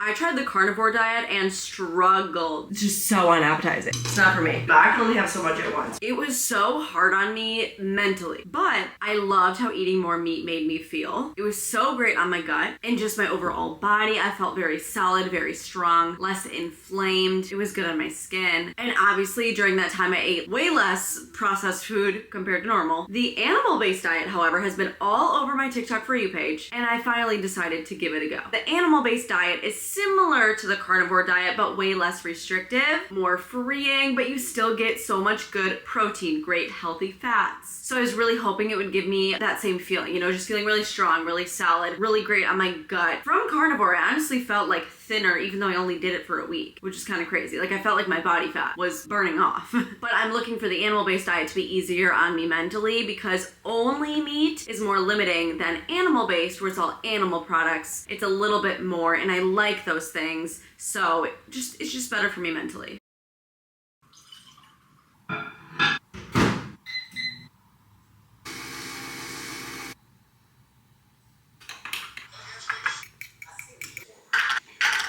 I tried the carnivore diet and struggled. It's just so unappetizing. It's not for me. But I can only have so much at once. It was so hard on me mentally, but I loved how eating more meat made me feel. It was so great on my gut and just my overall body. I felt very solid, very strong, less inflamed. It was good on my skin. And obviously during that time I ate way less processed food compared to normal. The animal-based diet, however, has been all over my TikTok For You page, and I finally decided to give it a go. The animal-based diet is similar to the carnivore diet, but way less restrictive, more freeing, but you still get so much good protein, great healthy fats. So I was really hoping it would give me that same feeling, you know, just feeling really strong, really solid, really great on my gut. From carnivore, I honestly felt like thinner, even though I only did it for a week, which is kind of crazy. Like I felt like my body fat was burning off. But I'm looking for the animal-based diet to be easier on me mentally because only meat is more limiting than animal-based, where it's all animal products. It's a little bit more, and I like those things. So it's just better for me mentally.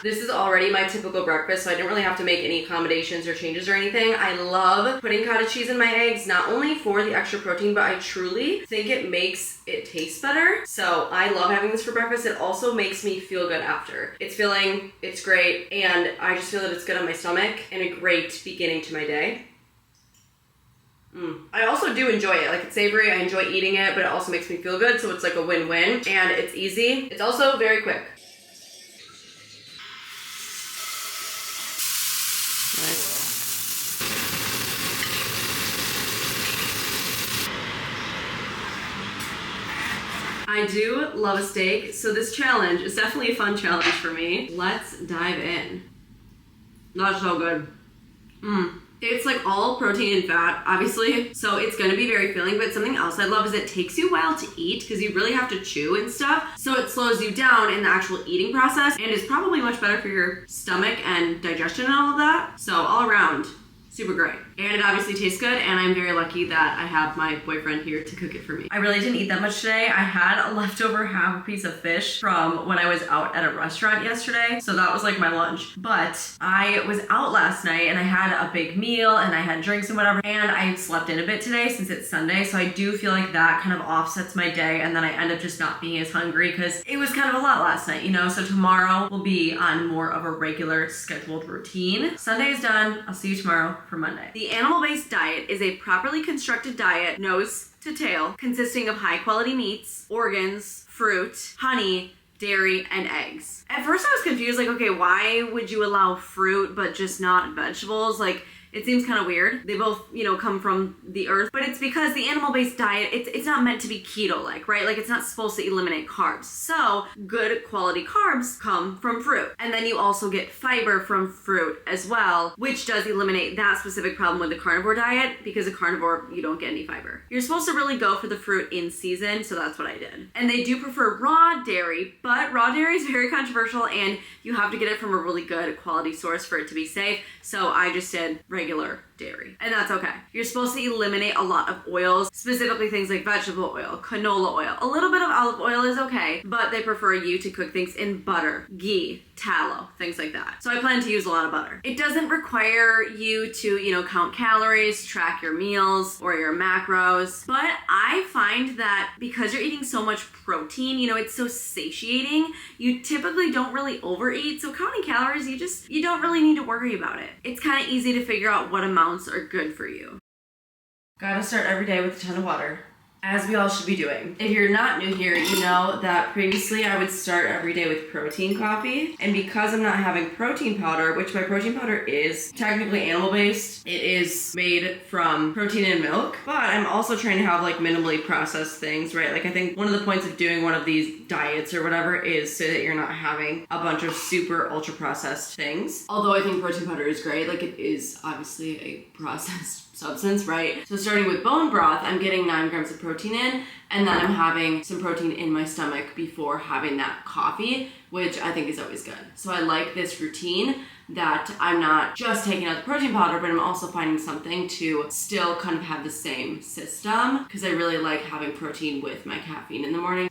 This is already my typical breakfast, so I didn't really have to make any accommodations or changes or anything. I love putting cottage cheese in my eggs, not only for the extra protein, but I truly think it makes it taste better. So I love having this for breakfast. It also makes me feel good after. It's filling, it's great, and I just feel that it's good on my stomach and a great beginning to my day. I also do enjoy it. Like, it's savory, I enjoy eating it, but it also makes me feel good, so it's like a win-win, and it's easy. It's also very quick. I do love a steak, so this challenge is definitely a fun challenge for me. Let's dive in. That's so good. It's like all protein and fat, obviously, so it's gonna be very filling, but something else I love is it takes you a while to eat because you really have to chew and stuff, so it slows you down in the actual eating process and is probably much better for your stomach and digestion and all of that. So all around, super great. And it obviously tastes good, and I'm very lucky that I have my boyfriend here to cook it for me. I really didn't eat that much today. I had a leftover half a piece of fish from when I was out at a restaurant yesterday, so that was like my lunch. But I was out last night and I had a big meal and I had drinks and whatever, and I slept in a bit today since it's Sunday, so I do feel like that kind of offsets my day, and then I end up just not being as hungry because it was kind of a lot last night, you know? So tomorrow will be on more of a regular scheduled routine. Sunday is done. I'll see you tomorrow for Monday. The animal-based diet is a properly constructed diet, nose to tail, consisting of high-quality meats, organs, fruit, honey, dairy, and eggs. At first I was confused, like, okay, why would you allow fruit but just not vegetables? Like, it seems kind of weird. They both, you know, come from the earth, but it's because the animal-based diet, it's not meant to be keto-like, right? Like, it's not supposed to eliminate carbs. So good quality carbs come from fruit. And then you also get fiber from fruit as well, which does eliminate that specific problem with the carnivore diet, because a carnivore, you don't get any fiber. You're supposed to really go for the fruit in season, so that's what I did. And they do prefer raw dairy, but raw dairy is very controversial, and you have to get it from a really good quality source for it to be safe. So I just did regular dairy, and that's okay. You're supposed to eliminate a lot of oils, specifically things like vegetable oil, canola oil. A little bit of olive oil is okay, but they prefer you to cook things in butter, ghee, tallow, things like that. So I plan to use a lot of butter. It doesn't require you to, you know, count calories, track your meals or your macros, but I find that because you're eating so much protein, you know, it's so satiating, you typically don't really overeat. So counting calories, you don't really need to worry about it. It's kind of easy to figure out what amounts are good for you. Gotta start every day with a ton of water, as we all should be doing. If you're not new here, you know that previously I would start every day with protein coffee. And because I'm not having protein powder, which my protein powder is technically animal-based, it is made from protein and milk, but I'm also trying to have like minimally processed things, right? Like, I think one of the points of doing one of these diets or whatever is so that you're not having a bunch of super ultra processed things. Although I think protein powder is great, like, it is obviously a processed substance, right? So starting with bone broth, I'm getting 9 grams of protein in, and then I'm having some protein in my stomach before having that coffee, which I think is always good. So I like this routine that I'm not just taking out the protein powder, but I'm also finding something to still kind of have the same system, because I really like having protein with my caffeine in the morning.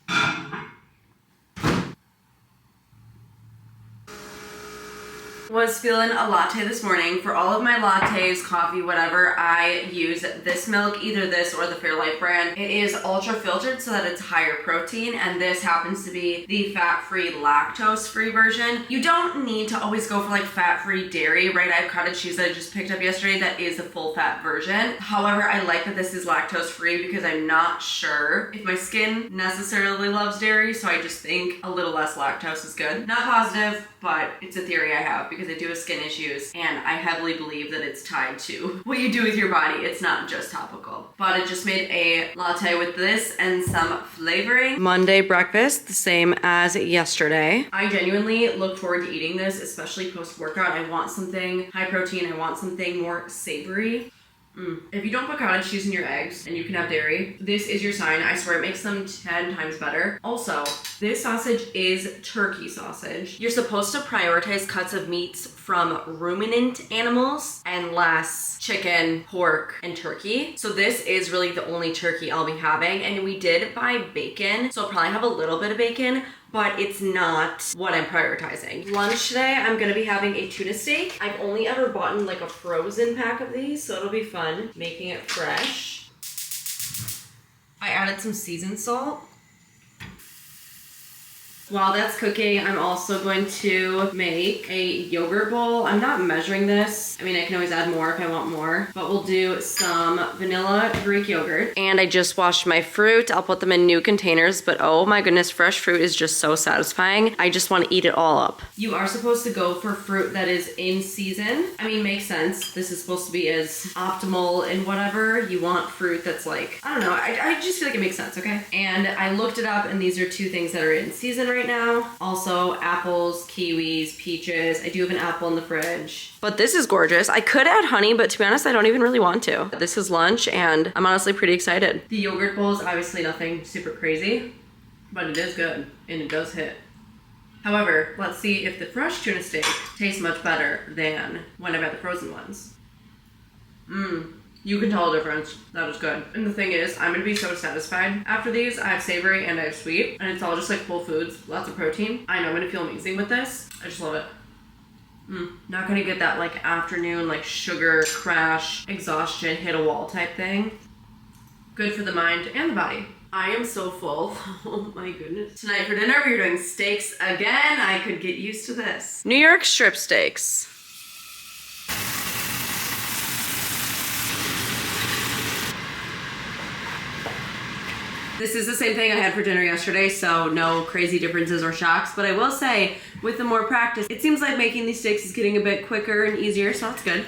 Was feeling a latte this morning. For all of my lattes, coffee, whatever, I use this milk, either this or the Fairlife brand. It is ultra filtered so that it's higher protein, and this happens to be the fat-free, lactose-free version. You don't need to always go for like fat-free dairy, right? I have cottage cheese that I just picked up yesterday that is the full-fat version. However, I like that this is lactose-free because I'm not sure if my skin necessarily loves dairy, so I just think a little less lactose is good. Not positive, but it's a theory I have because I do have skin issues, and I heavily believe that it's tied to what you do with your body. It's not just topical. But I just made a latte with this and some flavoring. Monday breakfast, the same as yesterday. I genuinely look forward to eating this, especially post-workout. I want something high protein. I want something more savory. If you don't put cottage cheese in your eggs and you can have dairy, this is your sign. I swear it makes them 10 times better. Also, this sausage is turkey sausage. You're supposed to prioritize cuts of meats from ruminant animals and less chicken, pork, and turkey. So this is really the only turkey I'll be having. And we did buy bacon, so I'll probably have a little bit of bacon, but it's not what I'm prioritizing. Lunch today, I'm gonna be having a tuna steak. I've only ever bought like a frozen pack of these, so it'll be fun making it fresh. I added some seasoned salt. While that's cooking, I'm also going to make a yogurt bowl. I'm not measuring this. I mean, I can always add more if I want more, but we'll do some vanilla Greek yogurt. And I just washed my fruit. I'll put them in new containers, but oh my goodness, fresh fruit is just so satisfying. I just want to eat it all up. You are supposed to go for fruit that is in season. I mean, makes sense. This is supposed to be as optimal in whatever. You want fruit that's like, I don't know. I just feel like it makes sense, okay? And I looked it up, and these are two things that are in season right now. Also apples, kiwis, peaches. I do have an apple in the fridge. But this is gorgeous. I could add honey, but to be honest, I don't even really want to. This is lunch, and I'm honestly pretty excited. The yogurt bowl is obviously nothing super crazy, but it is good, and it does hit. However, let's see if the fresh tuna steak tastes much better than when I've had the frozen ones. You can tell the difference. That is good. And the thing is, I'm gonna be so satisfied. After these, I have savory and I have sweet, and it's all just like full foods, lots of protein. I know I'm gonna feel amazing with this. I just love it. Not gonna get that like afternoon, like sugar crash, exhaustion, hit a wall type thing. Good for the mind and the body. I am so full. Oh my goodness. Tonight for dinner, we're doing steaks again. I could get used to this. New York strip steaks. This is the same thing I had for dinner yesterday, so no crazy differences or shocks. But I will say, with the more practice, it seems like making these steaks is getting a bit quicker and easier, so that's good.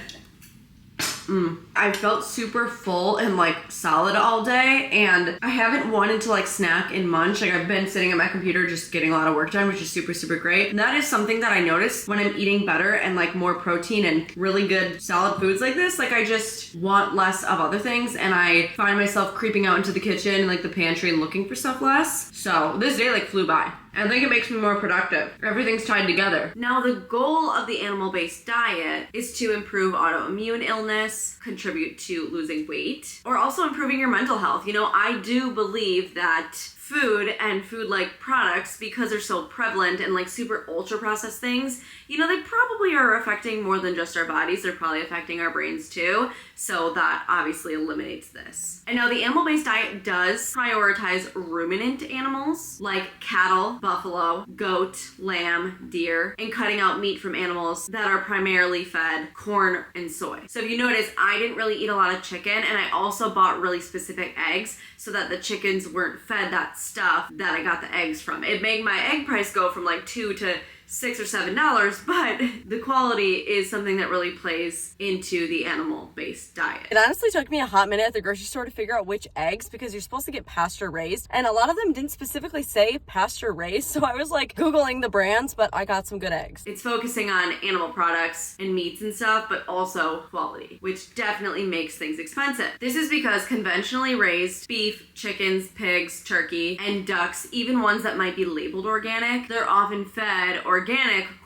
I felt super full and like solid all day, and I haven't wanted to like snack and munch. Like I've been sitting at my computer just getting a lot of work done, which is super, super great. And that is something that I noticed when I'm eating better and like more protein and really good solid foods like this. Like I just want less of other things, and I find myself creeping out into the kitchen and like the pantry and looking for stuff less. So this day like flew by. I think it makes me more productive. Everything's tied together. Now, the goal of the animal-based diet is to improve autoimmune illness, contribute to losing weight, or also improving your mental health. You know, I do believe that food and food-like products, because they're so prevalent and like super ultra-processed things, you know, they probably are affecting more than just our bodies. They're probably affecting our brains too. So that obviously eliminates this. And now the animal-based diet does prioritize ruminant animals like cattle, buffalo, goat, lamb, deer, and cutting out meat from animals that are primarily fed corn and soy. So if you notice, I didn't really eat a lot of chicken, and I also bought really specific eggs so that the chickens weren't fed that stuff that I got the eggs from. It made my egg price go from like $2 to $6 or $7, but the quality is something that really plays into the animal-based diet. It honestly took me a hot minute at the grocery store to figure out which eggs, because you're supposed to get pasture raised, and a lot of them didn't specifically say pasture raised, so I was like Googling the brands, but I got some good eggs. It's focusing on animal products and meats and stuff, but also quality, which definitely makes things expensive. This is because conventionally raised beef, chickens, pigs, turkey, and ducks, even ones that might be labeled organic, they're often fed organic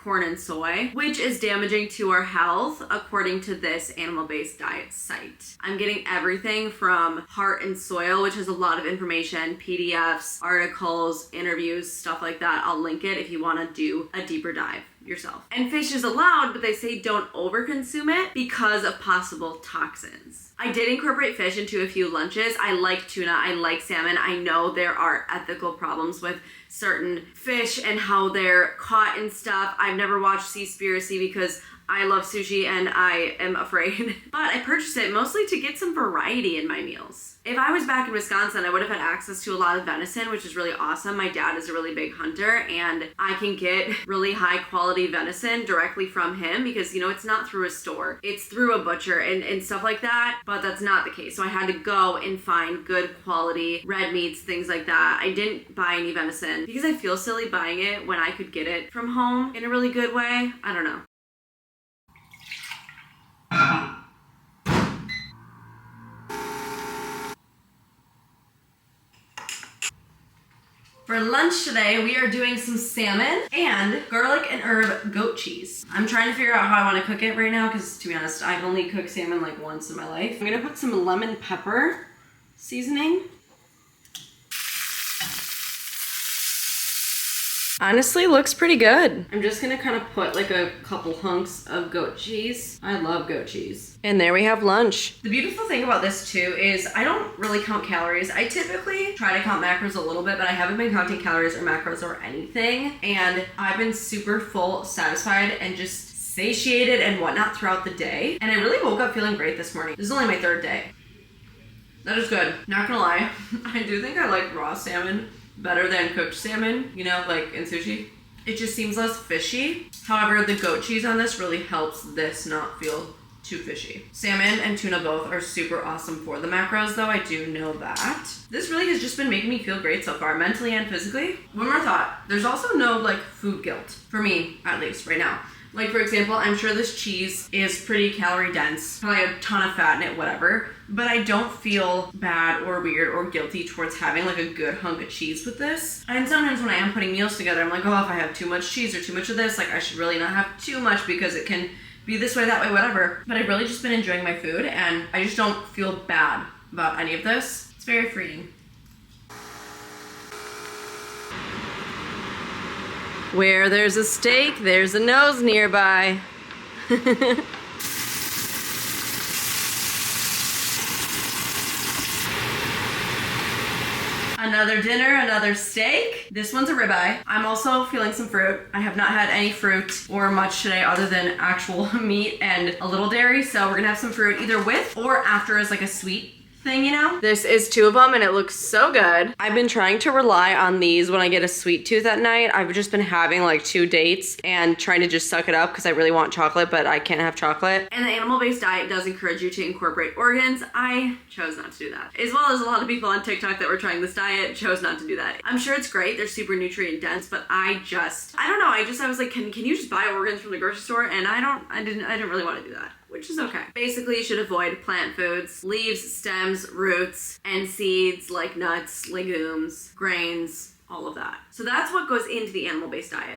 corn and soy, which is damaging to our health according to this animal-based diet site. I'm getting everything from Heart and Soil, which has a lot of information, PDFs, articles, interviews, stuff like that. I'll link it if you want to do a deeper dive. yourself. And fish is allowed, but they say don't overconsume it because of possible toxins. I did incorporate fish into a few lunches. I like tuna, I like salmon. I know there are ethical problems with certain fish and how they're caught and stuff. I've never watched Seaspiracy because I love sushi and I am afraid. But I purchased it mostly to get some variety in my meals. If I was back in Wisconsin, I would have had access to a lot of venison, which is really awesome. My dad is a really big hunter and I can get really high quality venison directly from him because, you know, it's not through a store. It's through a butcher and stuff like that, but that's not the case. So I had to go and find good quality red meats, things like that. I didn't buy any venison because I feel silly buying it when I could get it from home in a really good way. I don't know. For lunch today, we are doing some salmon and garlic and herb goat cheese. I'm trying to figure out how I want to cook it right now because, to be honest, I've only cooked salmon like once in my life. I'm gonna put some lemon pepper seasoning. Honestly, looks pretty good. I'm just gonna kind of put like a couple hunks of goat cheese. I love goat cheese. And there we have lunch. The beautiful thing about this too is I don't really count calories. I typically try to count macros a little bit, but I haven't been counting calories or macros or anything. And I've been super full, satisfied, and just satiated and whatnot throughout the day. And I really woke up feeling great this morning. This is only my third day. That is good. Not gonna lie, I do think I like raw salmon better than cooked salmon, you know, like in sushi. It just seems less fishy. However, the goat cheese on this really helps this not feel too fishy. Salmon and tuna both are super awesome for the macros though, I do know that. This really has just been making me feel great so far, mentally and physically. One more thought, there's also no like food guilt, for me at least right now. Like for example, I'm sure this cheese is pretty calorie dense, probably a ton of fat in it, whatever, but I don't feel bad or weird or guilty towards having like a good hunk of cheese with this. And sometimes when I am putting meals together, I'm like, oh, if I have too much cheese or too much of this, like I should really not have too much because it can be this way, that way, whatever. But I've really just been enjoying my food and I just don't feel bad about any of this. It's very freeing. Where there's a steak, there's a nose nearby. Another dinner, another steak. This one's a ribeye. I'm also feeling some fruit. I have not had any fruit or much today other than actual meat and a little dairy. So we're gonna have some fruit either with or after as like a sweet thing, you know? This is two of them and it looks so good. I've been trying to rely on these when I get a sweet tooth at night. I've just been having like 2 dates and trying to just suck it up because I really want chocolate, but I can't have chocolate. And the animal-based diet does encourage you to incorporate organs. I chose not to do that. As well as a lot of people on TikTok that were trying this diet chose not to do that. I'm sure it's great. They're super nutrient dense, but I don't know. I was like, can you just buy organs from the grocery store? And I didn't really want to do that, which is okay. Basically, you should avoid plant foods, leaves, stems, roots, and seeds like nuts, legumes, grains, all of that. So that's what goes into the animal-based diet.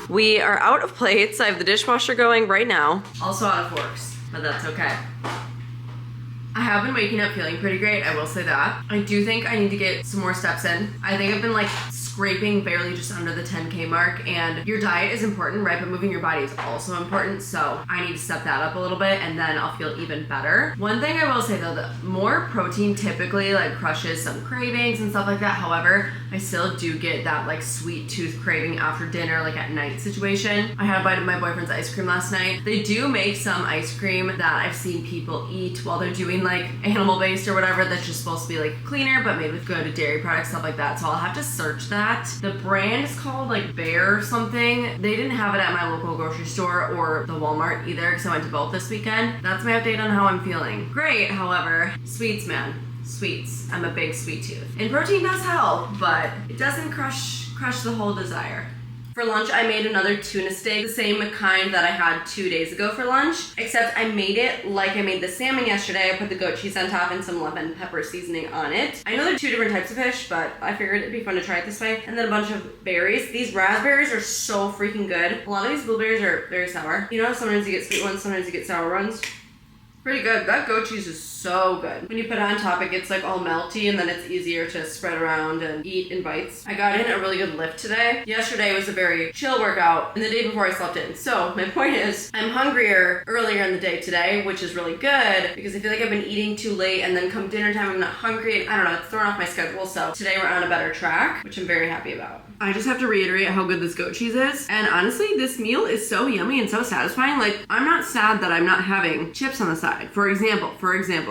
We are out of plates. I have the dishwasher going right now. Also out of forks, but that's okay. I have been waking up feeling pretty great, I will say that. I do think I need to get some more steps in. I think I've been like scraping barely just under the 10K mark, and your diet is important, right? But moving your body is also important, so I need to step that up a little bit and then I'll feel even better. One thing I will say though, that more protein typically like crushes some cravings and stuff like that. However, I still do get that like sweet tooth craving after dinner, like at night situation. I had a bite of my boyfriend's ice cream last night. They do make some ice cream that I've seen people eat while they're doing like animal-based or whatever that's just supposed to be like cleaner but made with good dairy products, stuff like that. So I'll have to search that. The brand is called like Bear or something. They didn't have it at my local grocery store or the Walmart either because I went to both this weekend. That's my update on how I'm feeling. Great, however, sweets, man. Sweets. I'm a big sweet tooth. And protein does help, but it doesn't crush the whole desire. For lunch, I made another tuna steak, the same kind that I had 2 days ago for lunch, except I made it like I made the salmon yesterday. I put the goat cheese on top and some lemon pepper seasoning on it. I know they're two different types of fish, but I figured it'd be fun to try it this way. And then a bunch of berries. These raspberries are so freaking good. A lot of these blueberries are very sour. You know, sometimes you get sweet ones, sometimes you get sour ones. Pretty good. That goat cheese is so good. When you put it on top, it gets like all melty and then it's easier to spread around and eat in bites. I got in a really good lift today. Yesterday was a very chill workout and the day before I slept in. So my point is, I'm hungrier earlier in the day today, which is really good because I feel like I've been eating too late and then come dinner time I'm not hungry. I don't know, it's thrown off my schedule. So today we're on a better track, which I'm very happy about. I just have to reiterate how good this goat cheese is. And honestly, this meal is so yummy and so satisfying. Like, I'm not sad that I'm not having chips on the side. For example,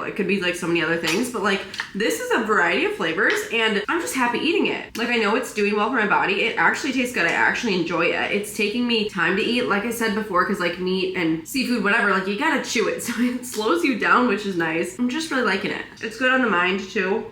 it could be like so many other things, but like this is a variety of flavors and I'm just happy eating it. Like, I know it's doing well for my body. It actually tastes good. I actually enjoy it. It's taking me time to eat, like I said before, because like meat and seafood, whatever, like you gotta chew it. So it slows you down, which is nice. I'm just really liking it. It's good on the mind too.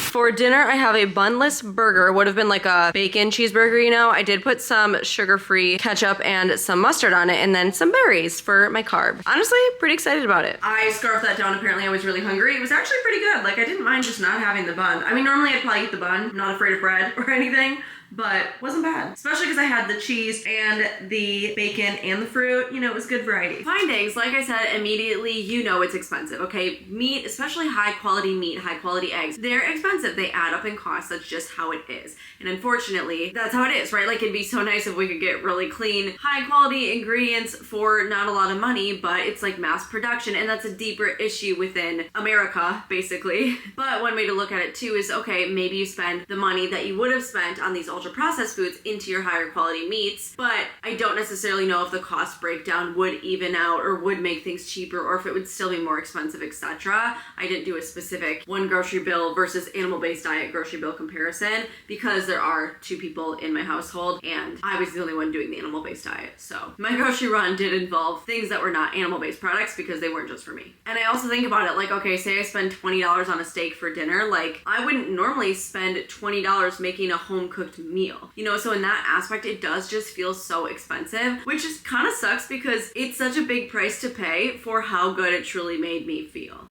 For dinner, I have a bunless burger. Would have been like a bacon cheeseburger, you know? I did put some sugar-free ketchup and some mustard on it and then some berries for my carb. Honestly, pretty excited about it. I scarfed that down. Apparently, I was really hungry. It was actually pretty good. Like, I didn't mind just not having the bun. I mean, normally I'd probably eat the bun. I'm not afraid of bread or anything, but wasn't bad. Especially because I had the cheese and the bacon and the fruit. You know, it was good variety. Findings, like I said, immediately, you know it's expensive, okay? Meat, especially high quality meat, high quality eggs, they're expensive. They add up in cost. That's just how it is. And unfortunately, that's how it is, right? Like, it'd be so nice if we could get really clean, high quality ingredients for not a lot of money, but it's like mass production, and that's a deeper issue within America, basically. But one way to look at it too is, okay, maybe you spend the money that you would have spent on these ultra processed foods into your higher quality meats, but I don't necessarily know if the cost breakdown would even out or would make things cheaper or if it would still be more expensive, etc. I didn't do a specific one grocery bill versus animal-based diet grocery bill comparison because there are two people in my household and I was the only one doing the animal-based diet. So my grocery run did involve things that were not animal-based products because they weren't just for me. And I also think about it like, okay, say I spend $20 on a steak for dinner, like I wouldn't normally spend $20 making a home-cooked meal. You know, so in that aspect, it does just feel so expensive, which is kind of sucks because it's such a big price to pay for how good it truly made me feel.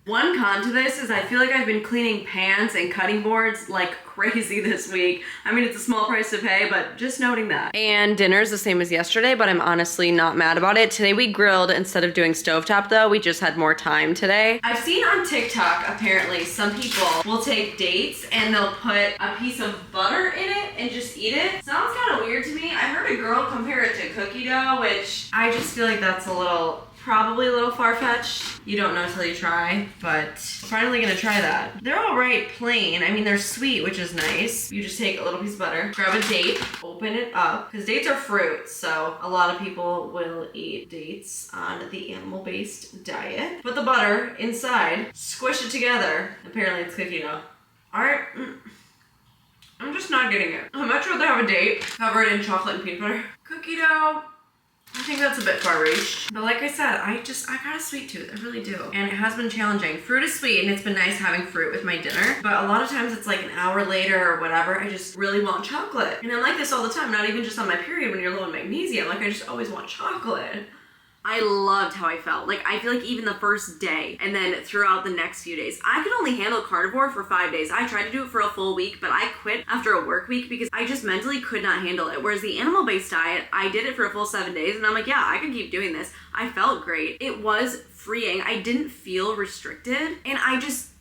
One con to this is I feel like I've been cleaning pans and cutting boards like crazy this week. I mean, it's a small price to pay, but just noting that. And dinner's the same as yesterday, but I'm honestly not mad about it. Today we grilled instead of doing stovetop though. We just had more time today. I've seen on TikTok, apparently, some people will take dates and they'll put a piece of butter in it and just eat it. Sounds kind of weird to me. I heard a girl compare it to cookie dough, which I just feel like that's probably a little far-fetched. You don't know till you try, but finally gonna try that. They're all right plain. I mean, they're sweet, which is nice. You just take a little piece of butter, grab a date, open it up, because dates are fruit, so a lot of people will eat dates on the animal-based diet. Put the butter inside, squish it together. Apparently it's cookie dough. All right. I'm just not getting it. I'd much rather have a date covered in chocolate and peanut butter. Cookie dough, I think that's a bit far-reached. But like I said, I got a sweet tooth. I really do. And it has been challenging. Fruit is sweet, and it's been nice having fruit with my dinner. But a lot of times it's like an hour later or whatever, I just really want chocolate. And I'm like this all the time, not even just on my period when you're low in magnesium. Like, I just always want chocolate. I loved how I felt. Like, I feel like even the first day and then throughout the next few days, I could only handle carnivore for 5 days. I tried to do it for a full week, but I quit after a work week because I just mentally could not handle it. Whereas the animal-based diet, I did it for a full 7 days and I'm like, yeah, I can keep doing this. I felt great. It was freeing. I didn't feel restricted and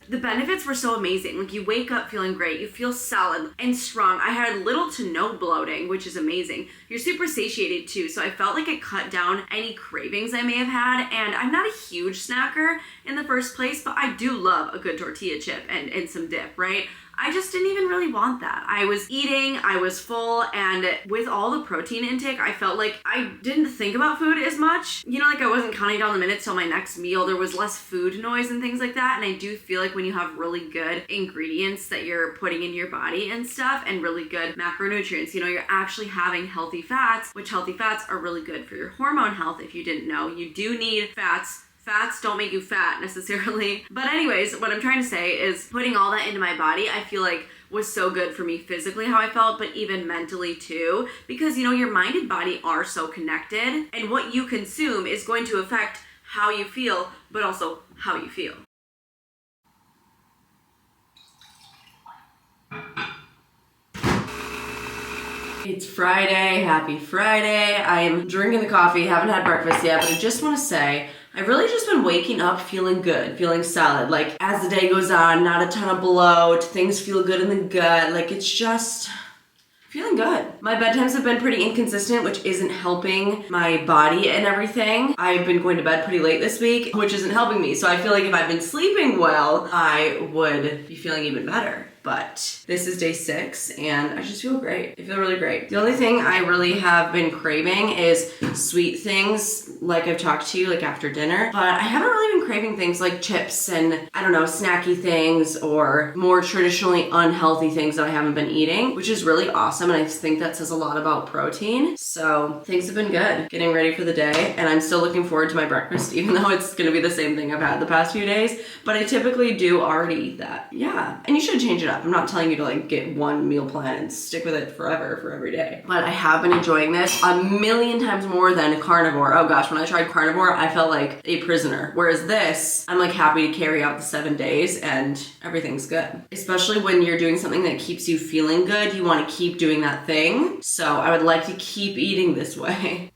the benefits were so amazing. Like, you wake up feeling great. You feel solid and strong. I had little to no bloating, which is amazing. You're super satiated too, so I felt like it cut down any cravings I may have had. And I'm not a huge snacker in the first place, but I do love a good tortilla chip and some dip, right? I just didn't even really want that. I was eating, I was full, and with all the protein intake, I felt like I didn't think about food as much. You know, like I wasn't counting down the minutes till my next meal. There was less food noise and things like that. And I do feel like when you have really good ingredients that you're putting in your body and stuff, and really good macronutrients, you know, you're actually having healthy fats, which healthy fats are really good for your hormone health. If you didn't know, you do need fats. Fats don't make you fat necessarily. But anyways, what I'm trying to say is putting all that into my body, I feel like was so good for me physically, how I felt, but even mentally too, because you know, your mind and body are so connected, and what you consume is going to affect how you feel, but also how you feel. It's Friday, happy Friday. I am drinking the coffee, haven't had breakfast yet, but I just want to say, I've really just been waking up feeling good, feeling solid. Like as the day goes on, not a ton of bloat, things feel good in the gut. Like it's just feeling good. My bedtimes have been pretty inconsistent, which isn't helping my body and everything. I've been going to bed pretty late this week, which isn't helping me. So I feel like if I've been sleeping well, I would be feeling even better. But this is day 6 and I just feel great. I feel really great. The only thing I really have been craving is sweet things, like I've talked to you, like after dinner. But I haven't really been craving things like chips and, I don't know, snacky things or more traditionally unhealthy things that I haven't been eating, which is really awesome. And I think that says a lot about protein. So things have been good. Getting ready for the day, and I'm still looking forward to my breakfast, even though it's gonna be the same thing I've had the past few days. But I typically do already eat that. Yeah, and you should change it up. I'm not telling you to like get one meal plan and stick with it forever for every day. But I have been enjoying this a million times more than carnivore. Oh gosh, when I tried carnivore, I felt like a prisoner. Whereas this, I'm like happy to carry out the 7 days and everything's good. Especially when you're doing something that keeps you feeling good, you want to keep doing that thing. So I would like to keep eating this way.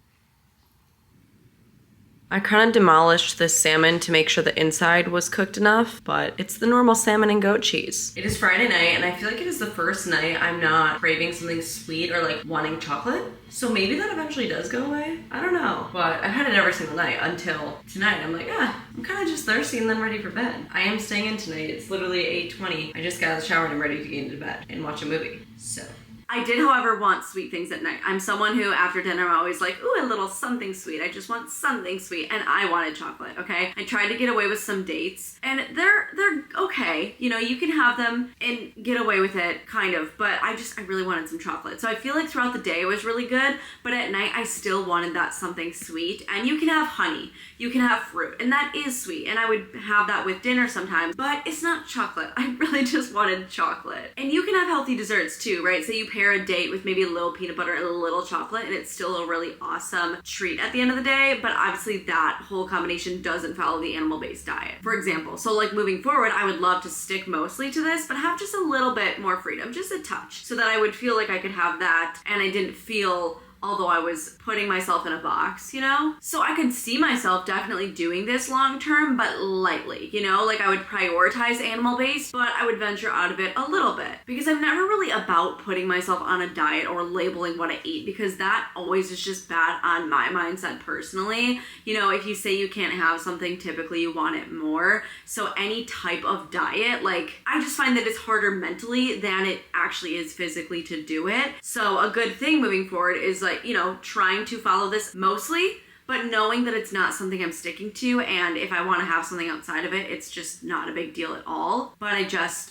I kind of demolished this salmon to make sure the inside was cooked enough, but it's the normal salmon and goat cheese. It is Friday night, and I feel like it is the first night I'm not craving something sweet or like wanting chocolate. So maybe that eventually does go away. I don't know, but I've had it every single night until tonight. I'm like, I'm kind of just thirsty and then ready for bed. I am staying in tonight. It's literally 8:20. I just got out of the shower and I'm ready to get into bed and watch a movie. So I did, however, want sweet things at night. I'm someone who, after dinner, I'm always like, ooh, a little something sweet. I just want something sweet. And I wanted chocolate, okay? I tried to get away with some dates, and they're okay. You know, you can have them and get away with it, kind of. But I really wanted some chocolate. So I feel like throughout the day it was really good, but at night I still wanted that something sweet. And you can have honey. You can have fruit, and that is sweet. And I would have that with dinner sometimes, but it's not chocolate. I really just wanted chocolate. And you can have healthy desserts too, right? So you pair a date with maybe a little peanut butter and a little chocolate, and it's still a really awesome treat at the end of the day. But obviously that whole combination doesn't follow the animal-based diet, for example. So like moving forward, I would love to stick mostly to this, but have just a little bit more freedom, just a touch, so that I would feel like I could have that and I didn't feel, although I was putting myself in a box, you know? So I could see myself definitely doing this long term, but lightly, you know? Like I would prioritize animal-based, but I would venture out of it a little bit, because I'm never really about putting myself on a diet or labeling what I eat, because that always is just bad on my mindset personally. You know, if you say you can't have something, typically you want it more. So any type of diet, like I just find that it's harder mentally than it actually is physically to do it. So a good thing moving forward is like, you know, trying to follow this mostly, but knowing that it's not something I'm sticking to, and if I want to have something outside of it, it's just not a big deal at all. But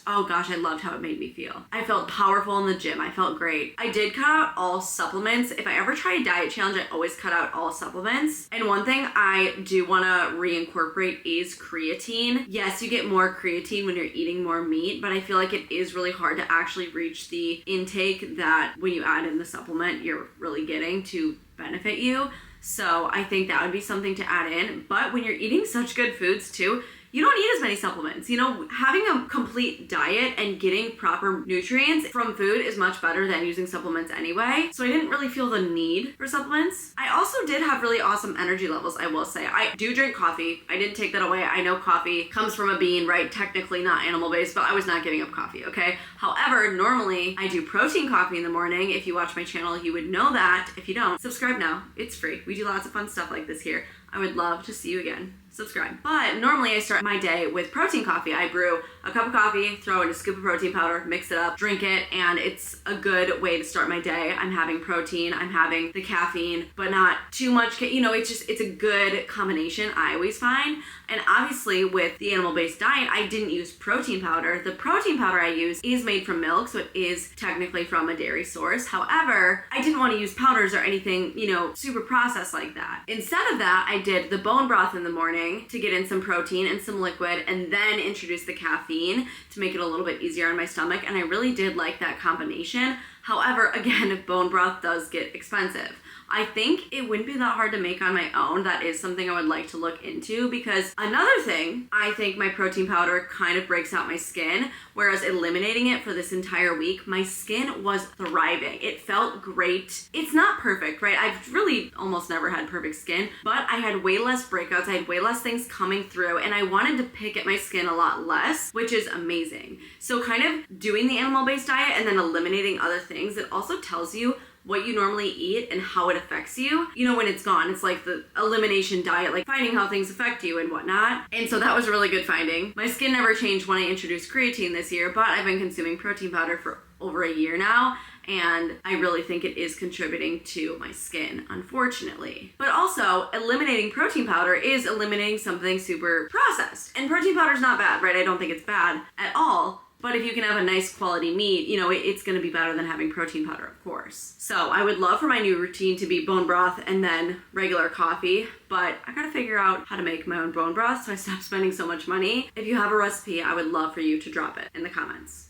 oh gosh, I loved how it made me feel. I felt powerful in the gym. I felt great. I did cut out all supplements. If I ever try a diet challenge, I always cut out all supplements. And one thing I do want to reincorporate is creatine. Yes, you get more creatine when you're eating more meat, but I feel like it is really hard to actually reach the intake that when you add in the supplement, you're really getting to benefit you. So I think that would be something to add in. But when you're eating such good foods too, you don't need as many supplements. You know, having a complete diet and getting proper nutrients from food is much better than using supplements anyway. So I didn't really feel the need for supplements. I also did have really awesome energy levels, I will say. I do drink coffee. I didn't take that away. I know coffee comes from a bean, right? Technically not animal-based, but I was not giving up coffee, okay? However, normally I do protein coffee in the morning. If you watch my channel, you would know that. If you don't, subscribe now. It's free. We do lots of fun stuff like this here. I would love to see you again. Subscribe. But normally I start my day with protein coffee. I brew a cup of coffee, throw in a scoop of protein powder, mix it up, drink it, and it's a good way to start my day. I'm having protein, I'm having the caffeine, but not too much, it's a good combination, I always find. And obviously with the animal-based diet, I didn't use protein powder. The protein powder I use is made from milk, so it is technically from a dairy source. However, I didn't want to use powders or anything, super processed like that. Instead of that, I did the bone broth in the morning to get in some protein and some liquid, and then introduce the caffeine to make it a little bit easier on my stomach. And I really did like that combination. However, again, bone broth does get expensive. I think it wouldn't be that hard to make on my own. That is something I would like to look into, because another thing, I think my protein powder kind of breaks out my skin, whereas eliminating it for this entire week, my skin was thriving. It felt great. It's not perfect, right? I've really almost never had perfect skin, but I had way less breakouts. I had way less things coming through, and I wanted to pick at my skin a lot less, which is amazing. So kind of doing the animal-based diet and then eliminating other things, it also tells you what you normally eat and how it affects you, when it's gone. It's like the elimination diet, like finding how things affect you and whatnot. And so that was a really good finding. My skin never changed when I introduced creatine this year, but I've been consuming protein powder for over a year now, and I really think it is contributing to my skin, unfortunately. But also, eliminating protein powder is eliminating something super processed. And protein powder is not bad, right? I don't think it's bad at all. But if you can have a nice quality meat, it's going to be better than having protein powder, of course. So I would love for my new routine to be bone broth and then regular coffee, but I gotta figure out how to make my own bone broth so I stop spending so much money. If you have a recipe, I would love for you to drop it in the comments.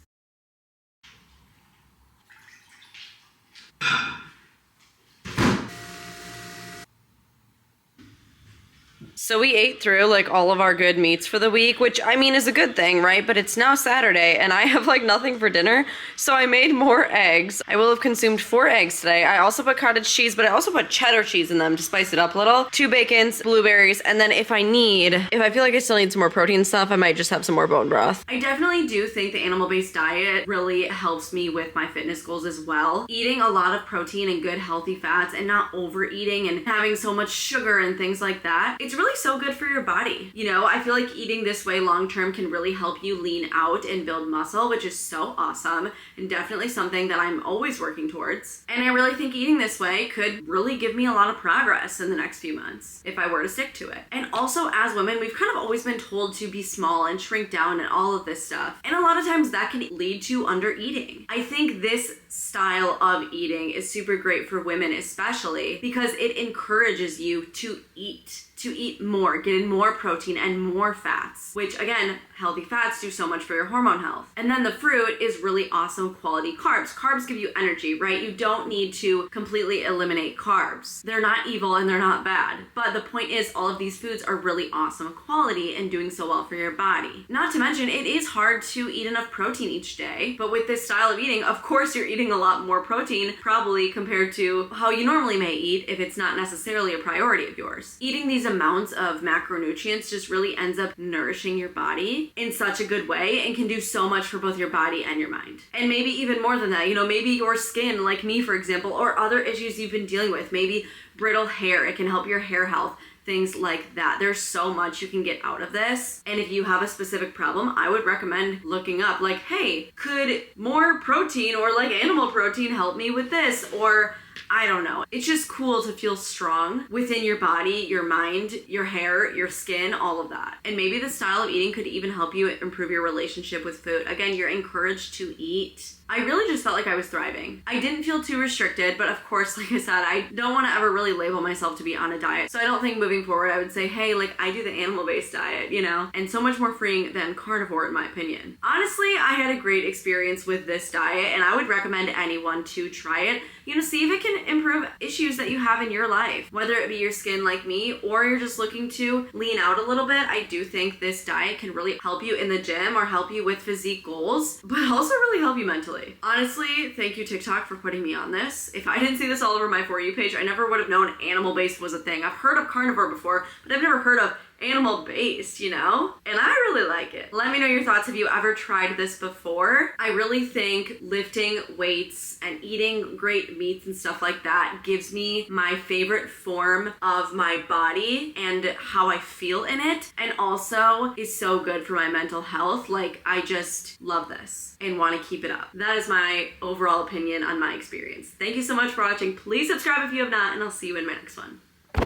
So we ate through all of our good meats for the week, which I mean is a good thing, right? But it's now Saturday and I have nothing for dinner. So I made more eggs. I will have consumed 4 eggs today. I also put cottage cheese, but I also put cheddar cheese in them to spice it up a little. 2 bacons, blueberries, and then if I feel like I still need some more protein stuff, I might just have some more bone broth. I definitely do think the animal-based diet really helps me with my fitness goals as well. Eating a lot of protein and good healthy fats and not overeating and having so much sugar and things like that. It's really so good for your body. I feel like eating this way long term can really help you lean out and build muscle, which is so awesome and definitely something that I'm always working towards. And I really think eating this way could really give me a lot of progress in the next few months if I were to stick to it. And also, as women, we've kind of always been told to be small and shrink down and all of this stuff. And a lot of times that can lead to under eating. I think this style of eating is super great for women, especially because it encourages you to eat more, get in more protein and more fats, which again, healthy fats do so much for your hormone health. And then the fruit is really awesome quality carbs. Carbs give you energy, right? You don't need to completely eliminate carbs. They're not evil and they're not bad. But the point is, all of these foods are really awesome quality and doing so well for your body. Not to mention, it is hard to eat enough protein each day, but with this style of eating, of course you're eating a lot more protein, probably compared to how you normally may eat if it's not necessarily a priority of yours. Eating these amounts of macronutrients just really ends up nourishing your body in such a good way and can do so much for both your body and your mind. And maybe even more than that, maybe your skin, like me, for example, or other issues you've been dealing with, maybe brittle hair, it can help your hair health, things like that. There's so much you can get out of this. And if you have a specific problem, I would recommend looking up hey, could more protein or animal protein help me with this? Or I don't know. It's just cool to feel strong within your body, your mind, your hair, your skin, all of that. And maybe the style of eating could even help you improve your relationship with food. Again, you're encouraged to eat. I really just felt like I was thriving. I didn't feel too restricted, but of course, like I said, I don't want to ever really label myself to be on a diet. So I don't think moving forward, I would say, hey, I do the animal-based diet, and so much more freeing than carnivore in my opinion. Honestly, I had a great experience with this diet and I would recommend anyone to try it. See if it can improve issues that you have in your life, whether it be your skin like me, or you're just looking to lean out a little bit. I do think this diet can really help you in the gym or help you with physique goals, but also really help you mentally. Honestly, thank you TikTok for putting me on this. If I didn't see this all over my For You page, I never would have known animal-based was a thing. I've heard of carnivore before, but I've never heard of animal based, you know? And I really like it. Let me know your thoughts. Have you ever tried this before? I really think lifting weights and eating great meats and stuff like that gives me my favorite form of my body and how I feel in it, and also is so good for my mental health. Like, I just love this and want to keep it up. That is my overall opinion on my experience. Thank you so much for watching. Please subscribe if you have not, and I'll see you in my next one.